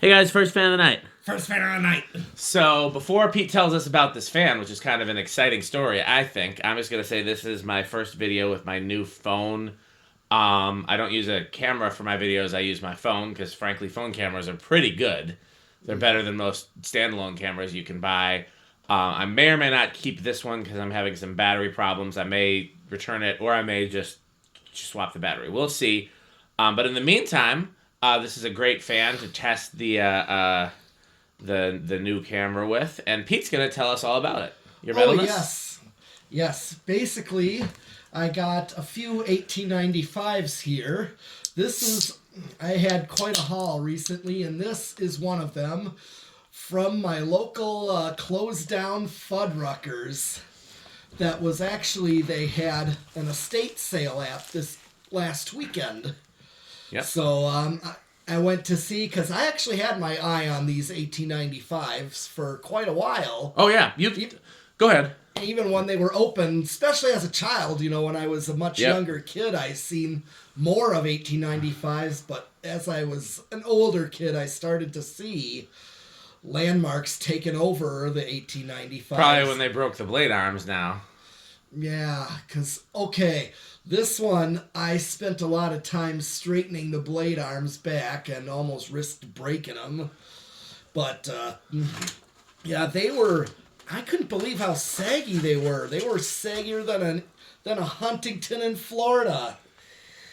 Hey guys, first fan of the night. First fan of the night. So, before Pete tells us about this fan, which is kind of an exciting story, I think, I'm just going to say this is my first video with my new phone. I don't use a camera for my videos, I use my phone, because frankly, phone cameras are pretty good. They're better than most standalone cameras you can buy. I may or may not keep this one because I'm having some battery problems. I may return it, or I may just swap the battery. We'll see. But in the meantime, this is a great fan to test the new camera with, and Pete's gonna tell us all about it. Your METALNESS? Yes. Basically, I got a few 1895s here. I had quite a haul recently, and this is one of them from my local closed down Fuddruckers. That was actually, they had an estate sale at this last weekend. Yep. So I went to see, because I actually had my eye on these 1895s for quite a while. Oh yeah, go ahead. Even when they were open, especially as a child, when I was a much younger kid, I seen more of 1895s. But as I was an older kid, I started to see landmarks taking over the 1895s. Probably when they broke the blade arms now. Yeah, because, this one, I spent a lot of time straightening the blade arms back and almost risked breaking them. But, yeah, I couldn't believe how saggy they were. They were saggier than a Huntington in Florida.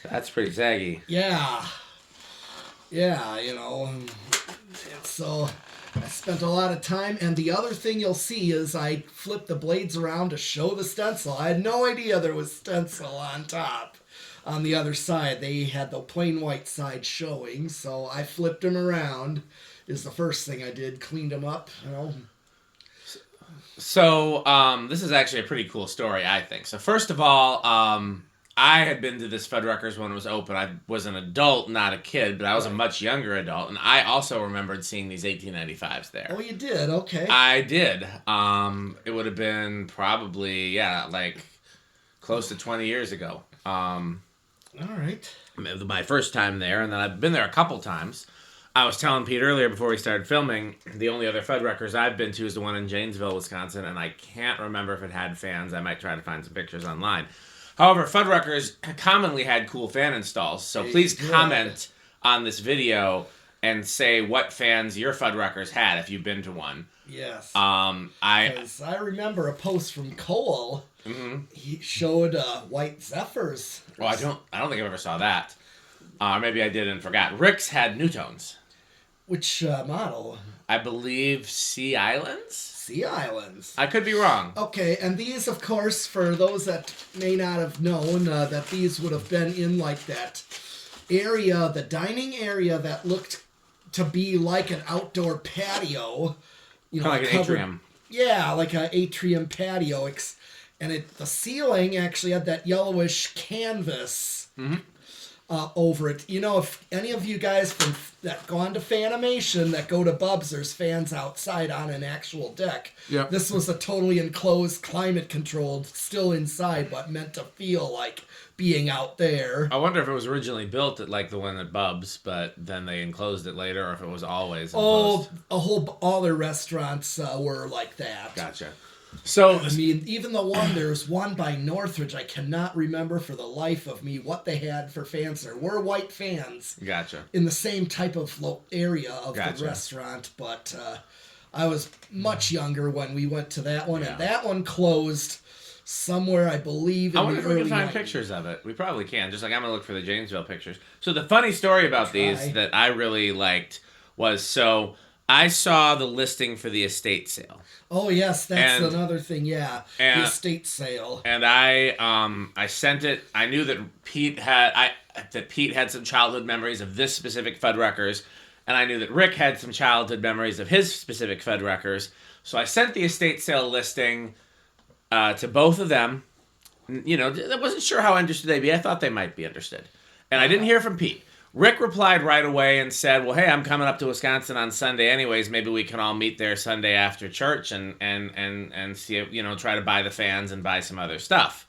That's pretty saggy. Yeah. Yeah, so I spent a lot of time, and the other thing you'll see is I flipped the blades around to show the stencil. I had no idea there was stencil on top. On the other side, they had the plain white side showing, so I flipped them around. Is the first thing I did, cleaned them up, So, this is actually a pretty cool story, I think. So, first of all, I had been to this Fuddruckers when it was open. I was an adult, not a kid, but I was a much younger adult, and I also remembered seeing these 1895s there. Oh, you did? Okay. I did. It would have been probably, like close to 20 years ago. All right. My first time there, and then I've been there a couple times. I was telling Pete earlier before we started filming, the only other Fuddruckers I've been to is the one in Janesville, Wisconsin, and I can't remember if it had fans. I might try to find some pictures online. However, Fuddruckers commonly had cool fan installs, so please comment on this video and say what fans your Fuddruckers had if you've been to one. Yes. I remember a post from Cole. Mm-hmm. He showed White Zephyrs. Well, I don't think I ever saw that. Maybe I did and forgot. Rick's had Newtones. Which model? I believe Sea Islands? Sea Islands. I could be wrong. Okay, and these, of course, for those that may not have known, that these would have been in like that area, the dining area that looked to be like an outdoor patio. Kind of like an atrium. Yeah, like an atrium patio. And the ceiling actually had that yellowish canvas. Mm-hmm. Over it. If any of you guys that gone to Fanimation that go to Bubs, there's fans outside on an actual deck. Yep. This was a totally enclosed, climate controlled, still inside, but meant to feel like being out there. I wonder if it was originally built at like the one at Bubs, but then they enclosed it later, or if it was always enclosed. All their restaurants were like that. Gotcha. So, even there's one by Northridge, I cannot remember for the life of me what they had for fans. There were white fans. Gotcha. In the same type of area of the restaurant, but I was much younger when we went to that one, and that one closed somewhere, I believe, in I wonder if we can find 90s. pictures of it. We probably can. Just like I'm going to look for the Janesville pictures. So the funny story about these that I really liked was, I saw the listing for the estate sale. Oh yes, that's another thing. Yeah, the estate sale. And I sent it. I knew that Pete had some childhood memories of this specific Fuddruckers, and I knew that Rick had some childhood memories of his specific Fuddruckers. So I sent the estate sale listing to both of them. I wasn't sure how interested they'd be. I thought they might be interested, and I didn't hear from Pete. Rick replied right away and said, well, hey, I'm coming up to Wisconsin on Sunday anyways. Maybe we can all meet there Sunday after church and see, try to buy the fans and buy some other stuff.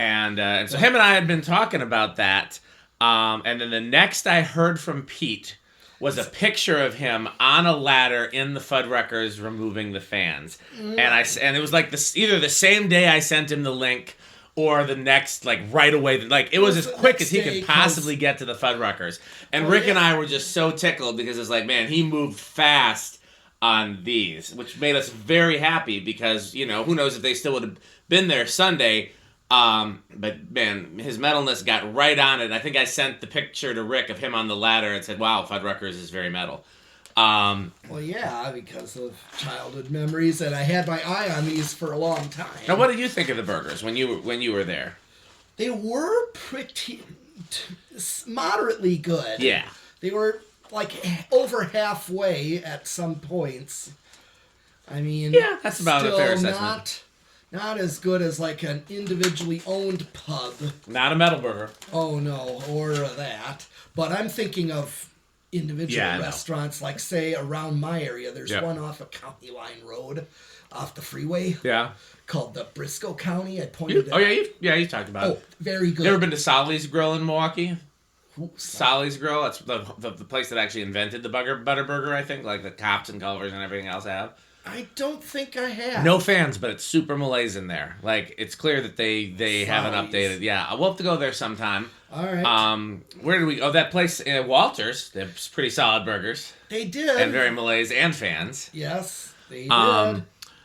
And so him and I had been talking about that. And then the next I heard from Pete was a picture of him on a ladder in the Fuddruckers removing the fans. And it was like either the same day I sent him the link or the next, like, right away. Like, it was as quick as he could possibly get to the Fuddruckers. And Rick and I were just so tickled because it's like, man, he moved fast on these, which made us very happy because, you know, who knows if they still would have been there Sunday. But, man, his metalness got right on it. I think I sent the picture to Rick of him on the ladder and said, wow, Fuddruckers is very metal. Well, yeah, because of childhood memories, and I had my eye on these for a long time. Now, what did you think of the burgers when you were there? They were pretty moderately good. Yeah, they were like over halfway at some points. I mean, yeah, that's about a fair assessment. Not as good as like an individually owned pub. Not a metal burger. Oh no, or that. But I'm thinking of individual restaurants, like say around my area. There's one off of County Line Road, off the freeway. Yeah. Called the Briscoe County. I pointed. You talked about it. Oh, very good. You ever been to Solly's Grill in Milwaukee? Solly's Grill. That's the place that actually invented the butter burger. I think, like the Cops and Culvers and everything else have. I don't think I have. No fans, but it's super Malays in there. Like, it's clear that they haven't updated. Yeah, we'll have to go there sometime. All right. Where did we? Oh, that place, Walters. They have pretty solid burgers. They did. And very Malays and fans. Yes, they did.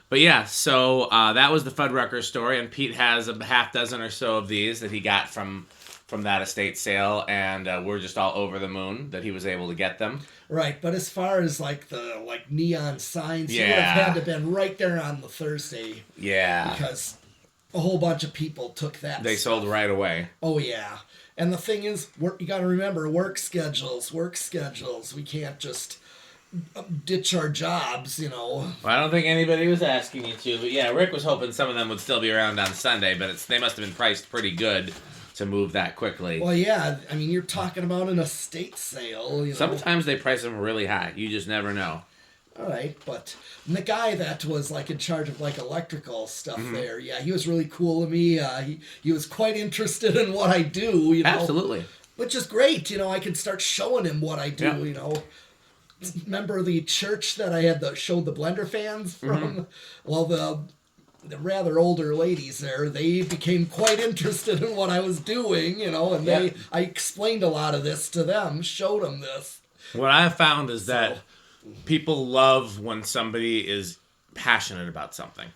But yeah, so that was the Fuddruckers story, and Pete has a half dozen or so of these that he got from that estate sale, and we're just all over the moon that he was able to get them. Right, but as far as like the neon signs, you would have had to been right there on the Thursday. Yeah. Because a whole bunch of people took that. They sold right away. Oh yeah. And the thing is, you got to remember work schedules. We can't just ditch our jobs, you know. Well, I don't think anybody was asking you to, but yeah, Rick was hoping some of them would still be around on Sunday, but they must have been priced pretty good to move that quickly. Well, yeah, I mean, you're talking about an estate sale, you know. Sometimes they price them really high. You just never know. All right, but the guy that was like in charge of like electrical stuff there, yeah, he was really cool to me. He was quite interested in what I do, you know. Absolutely. Which is great, you know. I can start showing him what I do, you know. Remember the church that I had showed the blender fans from? Well, the rather older ladies there, they became quite interested in what I was doing, you know, and I explained a lot of this to them, showed them this. What I found is that people love when somebody is passionate about something.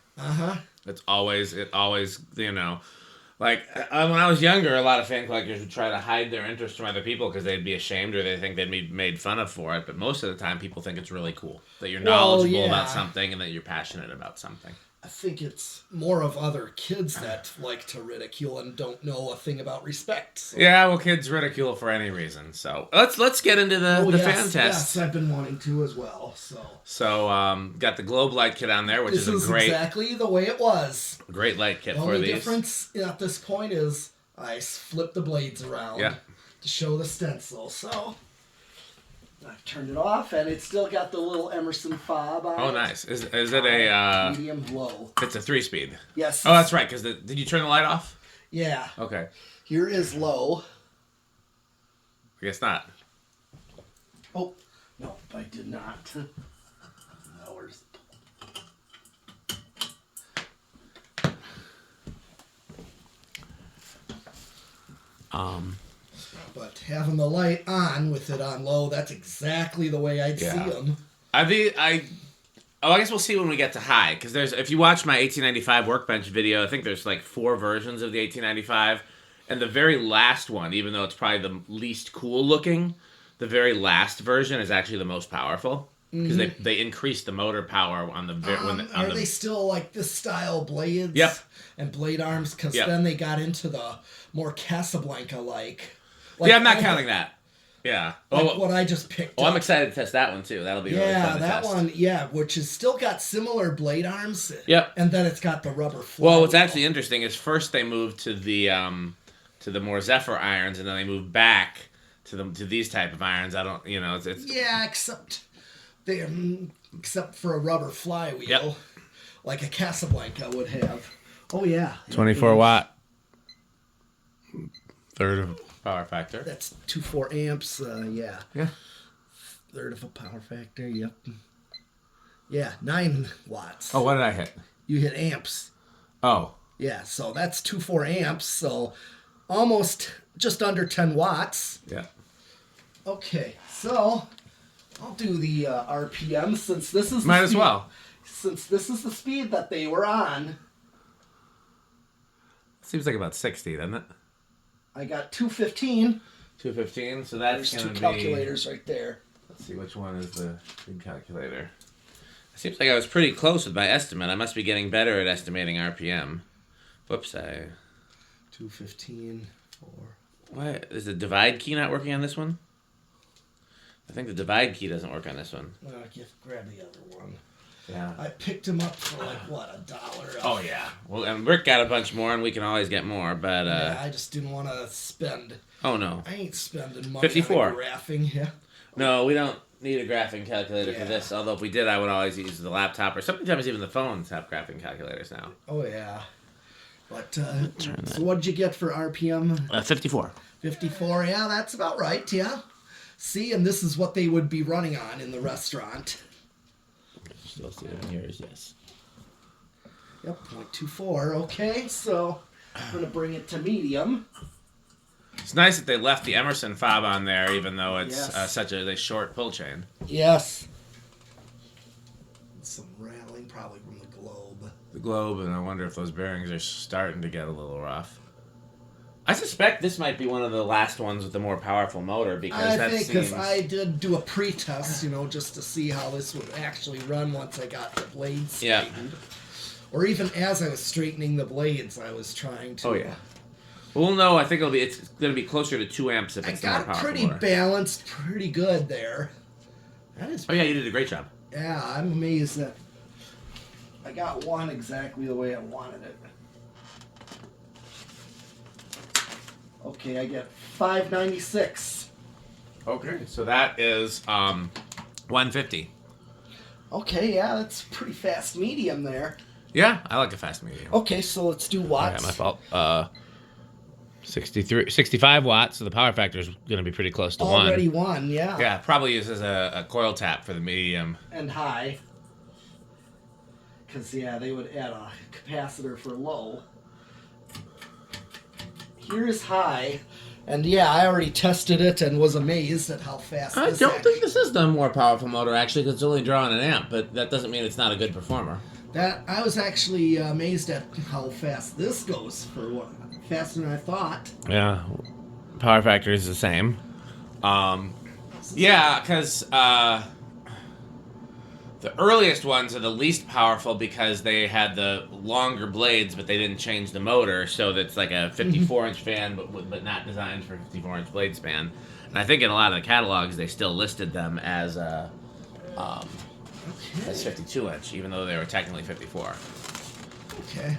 It always, you know, like when I was younger, a lot of fan collectors would try to hide their interest from other people because they'd be ashamed or they think they'd be made fun of for it. But most of the time, people think it's really cool that you're knowledgeable about something and that you're passionate about something. I think it's more of other kids that like to ridicule and don't know a thing about respect. So. Yeah, well, kids ridicule for any reason. So let's get into the fan test. Yes, I've been wanting to as well. So got the globe light kit on there, which is a great, exactly the way it was. Great light kit for these. The only difference at this point is I flip the blades around to show the stencil. So I've turned it off, and it's still got the little Emerson fob on it. Oh, nice. Is it a... medium low. It's a 3-speed. Yes. Oh, that's right, because did you turn the light off? Yeah. Okay. Here is low. I guess not. Oh, no, I did not. Now, where's But having the light on with it on low, that's exactly the way I'd see them. I guess we'll see when we get to high, because if you watch my 1895 workbench video, I think there's like 4 versions of the 1895, and the very last one, even though it's probably the least cool looking, the very last version is actually the most powerful, because they increased the motor power on the... Are they still like this style blades? Yep. And blade arms? Because then they got into the more Casablanca-like... I'm not counting that. Yeah. Like what I just picked up. I'm excited to test that one, too. That'll be really fun to test. One, which has still got similar blade arms. Yep. And then it's got the rubber flywheel. Well, what's actually interesting is first they moved to the more Zephyr irons, and then they moved back to these type of irons. I don't, it's... Yeah, except for a rubber flywheel, like a Casablanca would have. Oh, yeah. 24 watt. Third of power factor. That's 2.4 amps, Yeah. third of a power factor. Yep. Yeah, 9 watts. Oh, what did I hit? You hit amps. Oh. Yeah, so that's 24 amps. So almost just under 10 watts. Yeah. Okay, so I'll do the RPM since this is the Might as speed, well. Since this is the speed that they were on. Seems like about 60, doesn't it? I got 215. 215. So that's There's going two to be. calculators right there. Let's see which one is the big calculator. It seems like I was pretty close with my estimate. I must be getting better at estimating RPM. Whoops, 215. 4. Why is the divide key not working on this one? I think the divide key doesn't work on this one. Grab the other one. Yeah. I picked them up for like what, $1. Oh yeah. Well, and Rick got a bunch more, and we can always get more. But yeah, I just didn't want to spend. Oh no. I ain't spending money 54. on graphing. Yeah. No, we don't need a graphing calculator for Yeah. this. Although if we did, I would always use the laptop, or sometimes even the phones have graphing calculators now. Oh yeah. But so what did you get for RPM? 54. 54. Yeah, that's about right. Yeah. See, and this is what they would be running on in the restaurant. Still see it in yours, yes. Yep, 0.24. Okay, so I'm going to bring it to medium. It's nice that they left the Emerson fob on there, even though it's Yes. such a short pull chain. Yes. Some rattling probably from the globe. The globe, and I wonder if those bearings are starting to get a little rough. I suspect this might be one of the last ones with the more powerful motor because I did do a pre-test, just to see how this would actually run once I got the blades straightened. Or even as I was straightening the blades, I was trying to. Oh yeah. Well, no, I think it's going to be closer to 2 amps if it's the more I got powerful pretty motor. balanced, pretty good there. That is. Oh yeah, you did a great job. Yeah, I'm amazed that I got one exactly the way I wanted it. Okay, I get 596. Okay, so that is 150. Okay, yeah, that's pretty fast medium there. Yeah, I like a fast medium. Okay, so let's do watts. Yeah, my fault. 65 watts, so the power factor is going to be pretty close to Already 1. one, yeah. Yeah, probably uses a coil tap for the medium. And high. Because, yeah, they would add a capacitor for low. Here's high. And, yeah, I already tested it and was amazed at how fast I don't think this is the more powerful motor, actually, because it's only drawing an amp, but that doesn't mean it's not a good performer. I was actually amazed at how fast this goes for what faster than I thought. Yeah, power factor is the same. Yeah, because the earliest ones are the least powerful because they had the longer blades, but they didn't change the motor, so that's like a 54-inch fan, but not designed for 54-inch blade span. And I think in a lot of the catalogs they still listed them as 52-inch, even though they were technically 54. Okay.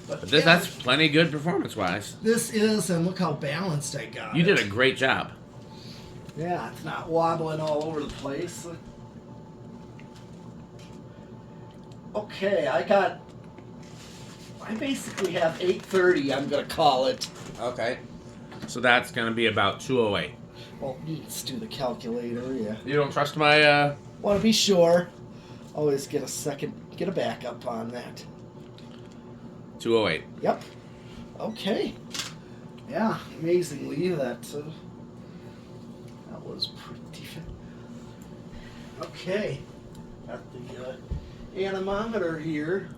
But that's plenty good performance-wise. This is, and look how balanced I got. You did a great job. Yeah, it's not wobbling all over the place. Okay, I basically have 830, I'm going to call it. Okay. So that's going to be about 208. Well, let's do the calculator, yeah. You don't trust my, Want to be sure. Always get a backup on that. 208. Yep. Okay. Yeah, amazingly, that was pretty. Okay. Got the anemometer here.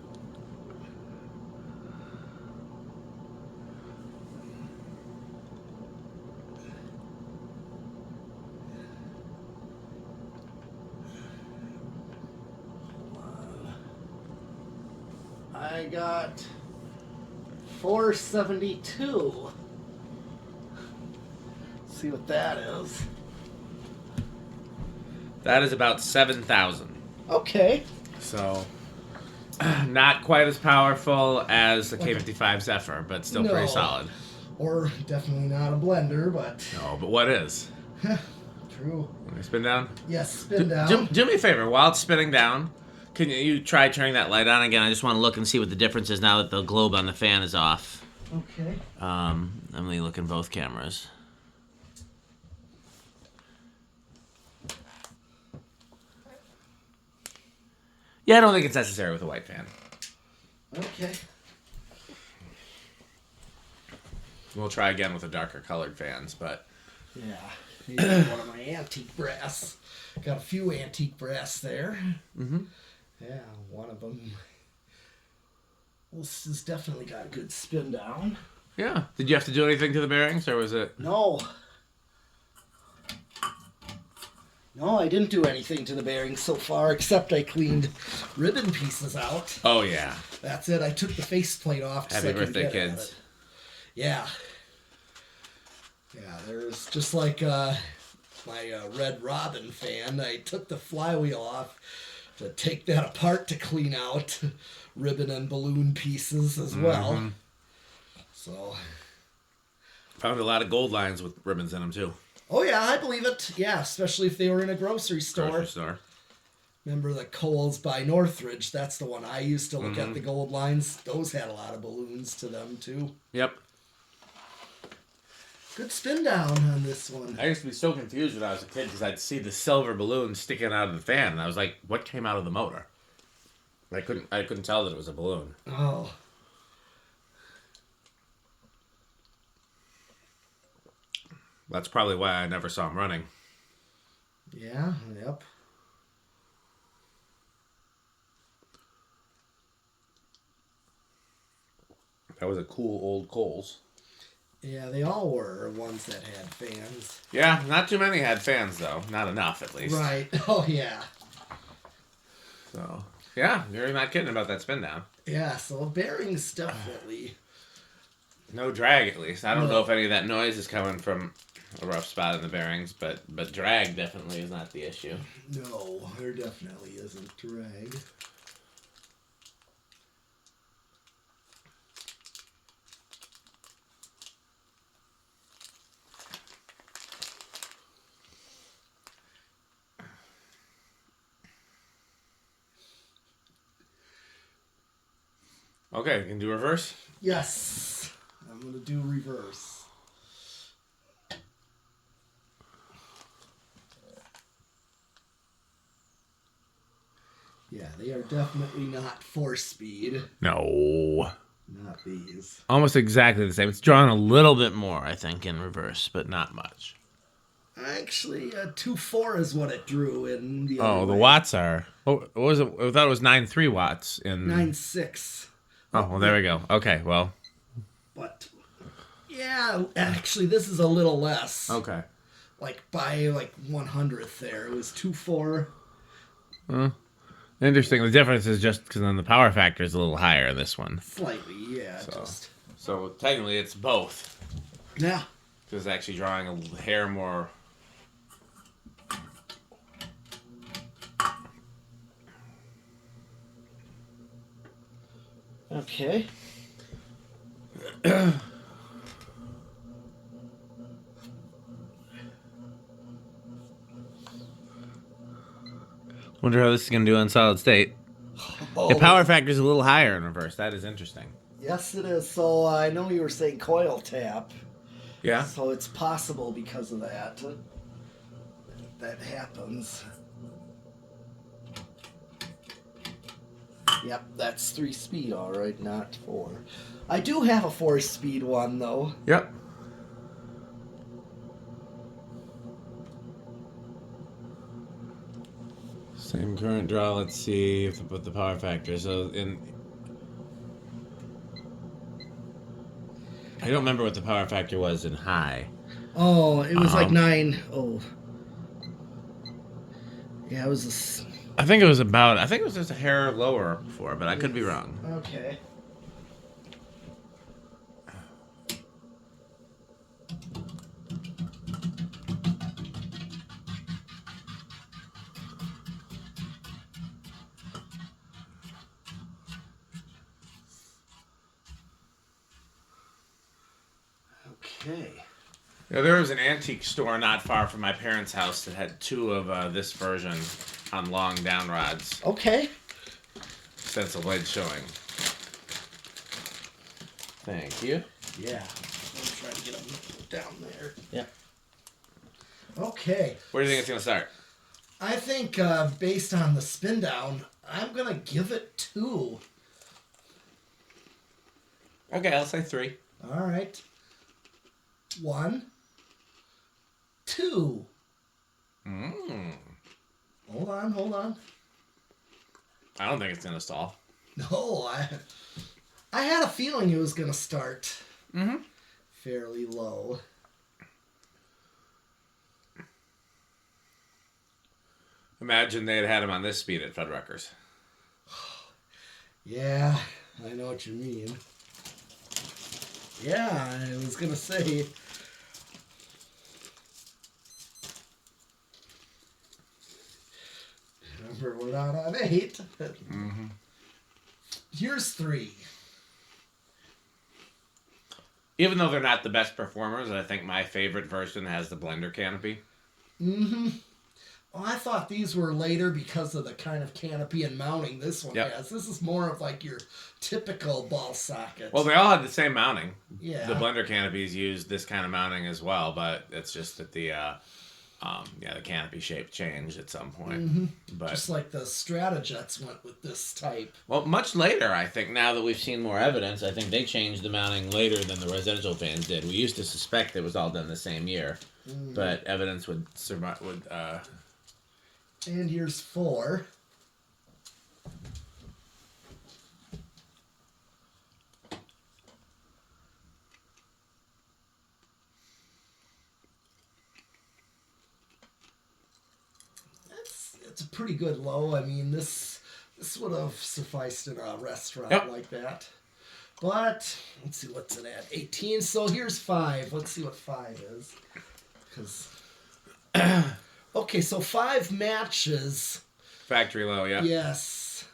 I got 472. See what that is. That is about 7,000. Okay. So, not quite as powerful as the K55 Zephyr, but still No. pretty solid. Or definitely not a blender, but No, but what is? true. Let me spin down. Yes, spin down. Do me a favor. While it's spinning down, can you try turning that light on again? I just want to look and see what the difference is now that the globe on the fan is off. Okay. Let me look in both cameras. Yeah, I don't think it's necessary with a white fan. Okay. We'll try again with the darker colored fans, but... Yeah. Here's one of my antique brass. Got a few antique brass there. Mm-hmm. Yeah, one of them. Well, this has definitely got a good spin down. Yeah. Did you have to do anything to the bearings, or was it... No. No, I didn't do anything to the bearings so far, except I cleaned ribbon pieces out. Oh, yeah. That's it. I took the faceplate off. Happy birthday, kids. Yeah. Yeah, there's just like my Red Robin fan. I took the flywheel off to take that apart to clean out ribbon and balloon pieces as well. So... Found a lot of gold lines with ribbons in them, too. Oh, yeah, I believe it. Yeah, especially if they were in a grocery store. Grocery store. Remember the Kohl's by Northridge? That's the one I used to look at, the gold lines. Those had a lot of balloons to them, too. Yep. Good spin down on this one. I used to be so confused when I was a kid because I'd see the silver balloon sticking out of the fan, and I was like, what came out of the motor? I couldn't tell that it was a balloon. Oh. That's probably why I never saw him running. Yeah, yep. That was a cool old Kohl's. Yeah, they all were ones that had fans. Yeah, not too many had fans, though. Not enough, at least. Right. Oh, yeah. So, yeah, you're not kidding about that spin down. Yeah, so bearings definitely. No drag, at least. I don't know if any of that noise is coming from a rough spot in the bearings, but drag definitely is not the issue. No, there definitely isn't drag. Okay, you can do reverse? Yes, I'm going to do reverse. Yeah, they are definitely not 4-speed. No. Not these. Almost exactly the same. It's drawn a little bit more, I think, in reverse, but not much. Actually, 2.4 is what it drew in the other Oh, the way. watts are... What was it? I thought it was 9.3 watts in... 9.6. Oh, well, there we go. Okay, well... But, yeah, actually, this is a little less. Okay. Like, by, 1/100th there. It was 2.4. Interesting. The difference is just because then the power factor is a little higher in this one. Slightly, yeah. So technically it's both. Yeah. Because it's actually drawing a hair more... Okay. Wonder how this is going to do on solid state. The power factor is a little higher in reverse. That is interesting. Yes, it is. So I know you were saying coil tap. Yeah? So it's possible because of that. That happens. Yep, that's 3-speed, all right, not 4. I do have a 4-speed one, though. Yep. Same current draw. Let's see if what the power factor. So I don't remember what the power factor was in high. Oh, it was like 9. Oh. Yeah, it was I think it was just a hair lower before, but I could be wrong. Okay. Okay. Yeah, there was an antique store not far from my parents' house that had 2 of this version on long down rods. Okay. Stencil blade showing. Thank you. Yeah. I'm trying to get them down there. Yeah. Okay. Where do you think it's going to start? I think based on the spin down, I'm going to give it 2. Okay, I'll say 3. All right. 1, 2. Hold on. I don't think it's going to stall. No, I had a feeling it was going to start fairly low. Imagine they had him on this speed at Fuddruckers. Yeah, I know what you mean. Yeah, I was going to say... Remember, we're not on 8. Here's 3. Even though they're not the best performers, I think my favorite version has the blender canopy. Well, I thought these were later because of the kind of canopy and mounting this one has. This is more of like your typical ball socket. Well, they all had the same mounting. Yeah. The blender canopies used this kind of mounting as well, but it's just that the canopy shape changed at some point. But just like the Stratojets went with this type. well, much later, I think. Now that we've seen more evidence, I think they changed the mounting later than the residential fans did. We used to suspect it was all done the same year, but evidence would survive. And here's 4. It's a pretty good low. I mean, this would have sufficed in a restaurant like that. But let's see what's it at. 18. So here's 5. Let's see what 5 is. Because okay, so 5 matches. Factory low, yeah. Yes.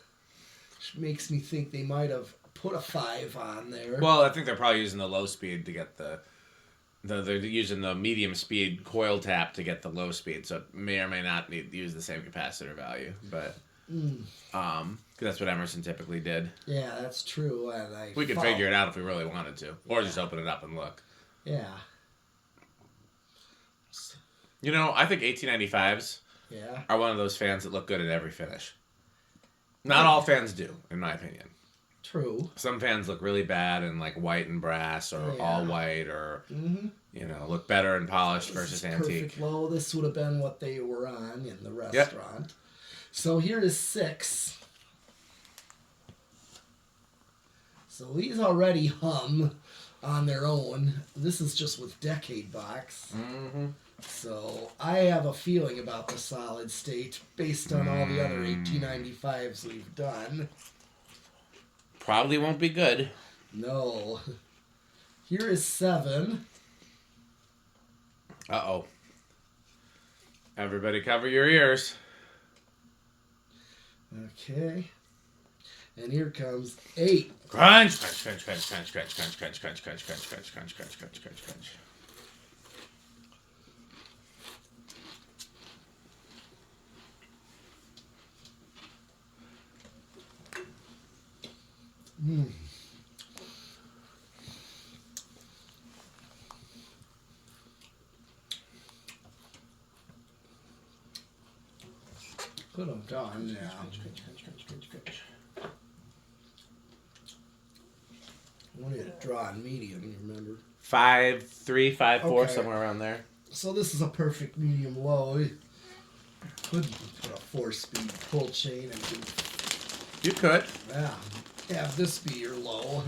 Which makes me think they might have put a 5 on there. Well, I think they're probably using the low speed to get they're using the medium speed coil tap to get the low speed, so it may or may not use the same capacitor value, but cause that's what Emerson typically did. Yeah, that's true. And we could figure it out if we really wanted to, or just open it up and look. Yeah. You know, I think 1895s Yeah. are one of those fans that look good at every finish. Not all fans do, in my opinion. True. Some fans look really bad in like white and brass, or all white, or look better in polished versus antique. Perfect low. This would have been what they were on in the restaurant. Yep. So here is 6. So these already hum on their own. This is just with decade box. So I have a feeling about the solid state based on all the other 1895s we've done. Probably won't be good. No. Here is 7. Uh-oh. Everybody cover your ears. Okay. And here comes 8. Crunch, crunch, crunch, crunch, crunch, crunch, crunch, crunch, crunch, crunch, crunch, crunch, crunch, crunch, crunch, crunch, crunch. Put them down now. I wanted to draw on medium, you remember? 5.3, 5.4, Okay. somewhere around there. So this is a perfect medium low. You could put a 4-speed pull chain and do, You could. have this be your low.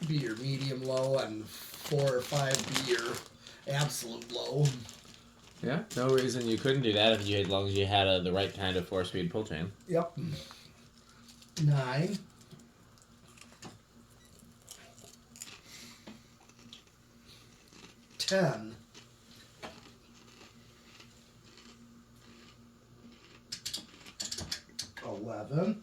Be your medium low, and 4 or 5 be your absolute low. Yeah, no reason you couldn't do that as long as you had the right kind of 4-speed pull chain. Yep. 9. 10. 11.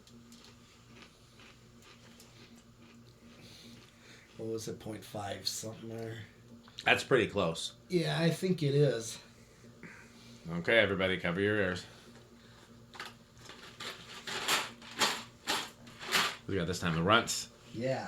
What was it, 0.5 something there? That's pretty close. Yeah, I think it is. Okay, everybody, cover your ears. We got this time the runts. Yeah.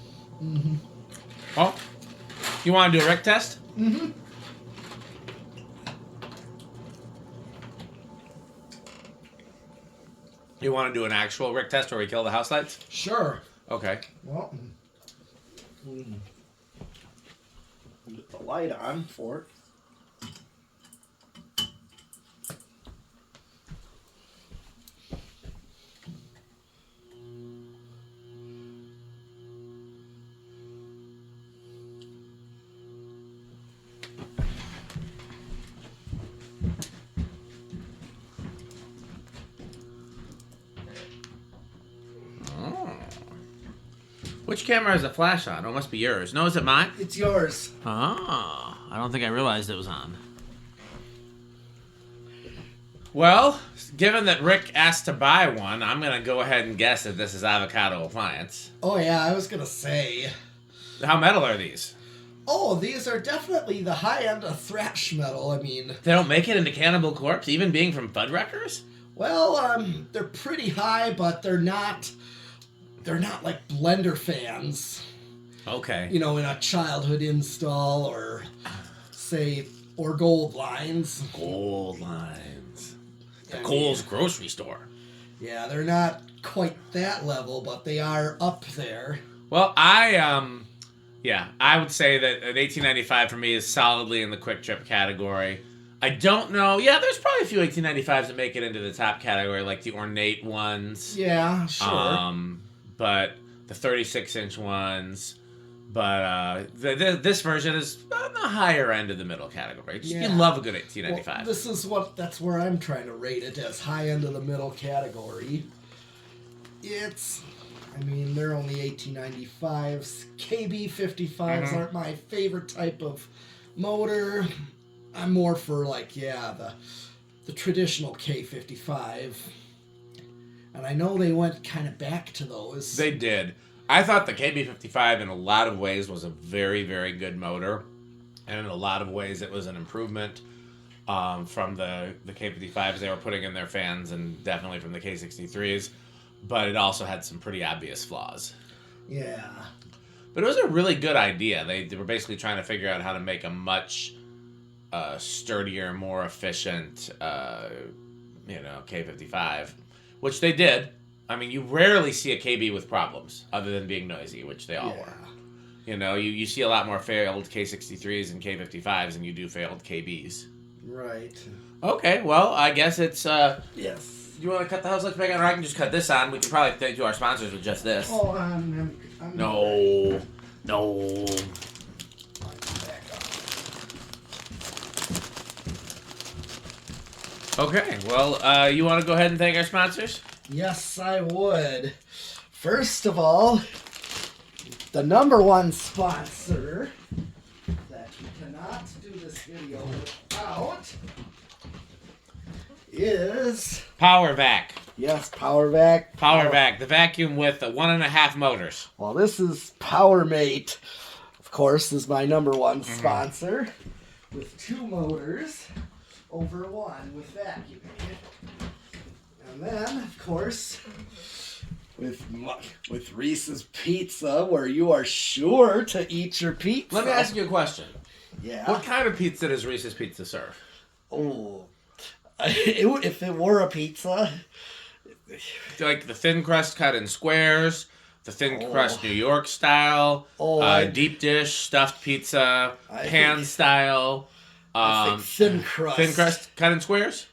Mm-hmm. Oh, you want to do a Rick test? Mm-hmm. You want to do an actual Rick test where we kill the house lights? Sure. Okay. Well, get the light on for it. Which camera has a flash on? Oh, it must be yours. No, is it mine? It's yours. Oh, I don't think I realized it was on. Well, given that Rick asked to buy one, I'm going to go ahead and guess that this is Avocado Appliance. Oh, yeah, I was going to say. How metal are these? Oh, these are definitely the high end of thrash metal. I mean, They don't make it into Cannibal Corpse, even being from Fuddruckers? well, they're pretty high, but they're not like blender fans. Okay. You know, in a childhood install or, say, or gold lines. Gold lines. The I Kohl's mean, grocery store. Yeah, they're not quite that level, but they are up there. Well, I would say that an 1895 for me is solidly in the quick trip category. I don't know. Yeah, there's probably a few 1895s that make it into the top category, like the ornate ones. Yeah, sure. But the 36-inch ones. But this version is on the higher end of the middle category. Just, Yeah. You love a good 1895. Well, that's where I'm trying to rate it, as high end of the middle category. I mean, they're only 1895s. KB55s aren't my favorite type of motor. I'm more for, like, the traditional K55. And I know they went kind of back to those. They did. I thought the KB55 in a lot of ways was a very, very good motor. And in a lot of ways it was an improvement from the K55s they were putting in their fans, and definitely from the K63s. But it also had some pretty obvious flaws. Yeah. But it was a really good idea. They were basically trying to figure out how to make a much sturdier, more efficient, K55, which they did. I mean, you rarely see a KB with problems, other than being noisy, which they all were. You know, you see a lot more failed K63s and K55s than you do failed KBs. Right. Okay, well, I guess it's... Yes. You want to cut the house lights back on, or I can just cut this on? We can probably thank you our sponsors with just this. Oh, I'm No. back on. Okay, well, you want to go ahead and thank our sponsors? Yes, I would. First of all, the number one sponsor that you cannot do this video without is... Power Vac. Yes, Power Vac. Power Vac, the vacuum with 1.5 motors. Well, this is Power Mate, of course, is my number one sponsor, with 2 motors over 1 with vacuum. And then, of course, with Reese's Pizza, where you are sure to eat your pizza. Let me ask you a question. Yeah. What kind of pizza does Reese's Pizza serve? Oh, if it were a pizza, Like the thin crust cut in squares, the thin crust New York style, deep dish, stuffed pizza, pan style. I think thin crust. Thin crust cut in squares?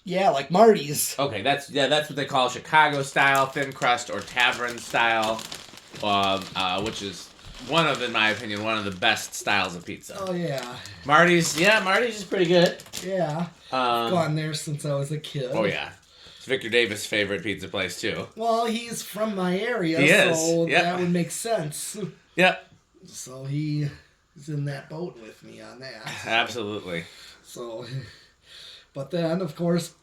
Yeah, like Marty's. Okay, that's what they call Chicago style thin crust or tavern style, which is in my opinion, one of the best styles of pizza. Oh yeah. Marty's is pretty good. Yeah. I've gone there since I was a kid. Oh yeah. It's Victor Davis' favorite pizza place too. Well, he's from my area, so that would make sense. Yep. So he's in that boat with me on that. Absolutely. So, but then, of course,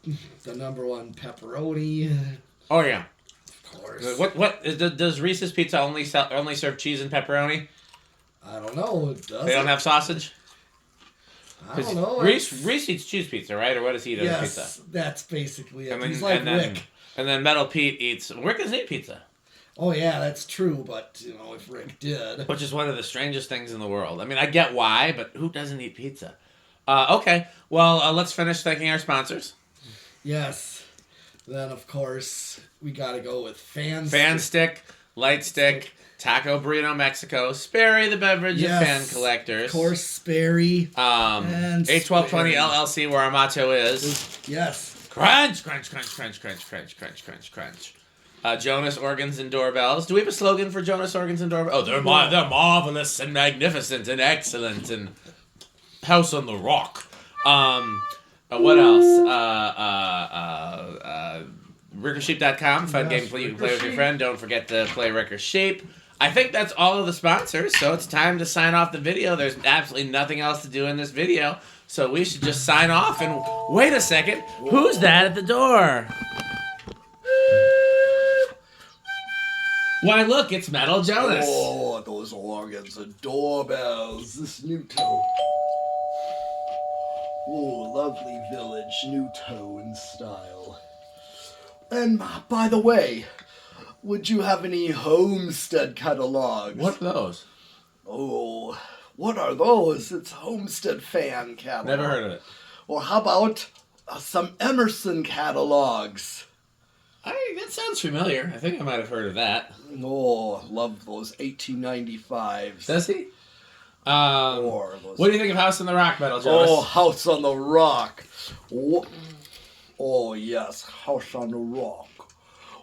the number one pepperoni. Oh yeah. Of course. What does Reese's Pizza only serve cheese and pepperoni? I don't know. It does. They don't have sausage? I don't know. Reese eats cheese pizza, right? Or what does he eat as pizza? That's basically it. And then, He's like Rick. And then Metal Pete eats... Rick doesn't eat pizza. Oh yeah, that's true. But if Rick did, Which is one of the strangest things in the world. I mean, I get why, but who doesn't eat pizza? Okay, well, let's finish thanking our sponsors. yes. Then of course we gotta go with fans. Fan stick, light stick, Taco Burrito Mexico, Sperry the beverage of fan collectors. Of course, Sperry. And A1220 LLC, where our motto is yes. crunch, crunch, crunch, crunch, crunch, crunch, crunch, crunch, crunch. Jonas Organs and Doorbells. Do we have a slogan for Jonas Organs and Doorbells? Oh, they're marvelous and magnificent and excellent and House on the Rock. What else? RickerSheep.com. Fun game you can play with your friend. Don't forget to play Ricker Sheep. I think that's all of the sponsors, so it's time to sign off the video. There's absolutely nothing else to do in this video, so we should just sign off and wait a second. Who's that at the door? Why, look, it's Metal Jonas. Oh, those organs and doorbells. This new tone. Oh, lovely village, new tone style. And by the way, would you have any Homestead catalogs? What are those? Oh, what are those? It's Homestead fan catalog. Never heard of it. Or how about some Emerson catalogs? That sounds familiar. I think I might have heard of that. Oh, love those 1895s. Does he? Those... What do you think of House on the Rock, Metal Jonas? Oh, House on the Rock. Oh, yes, House on the Rock.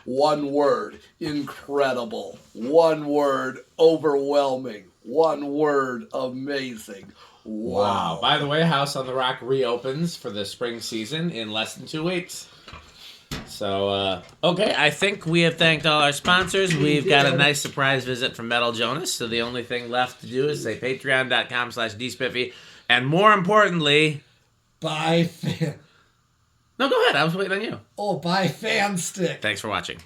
One word, incredible. One word, overwhelming. One word, amazing. Wow. By the way, House on the Rock reopens for the spring season in less than 2 weeks. So, okay, I think we have thanked all our sponsors. We've got a nice surprise visit from Metal Jonas, so the only thing left to do is say patreon.com/dspiffy, and more importantly... Buy fan... No, go ahead. I was waiting on you. Oh, buy fan stick. Thanks for watching.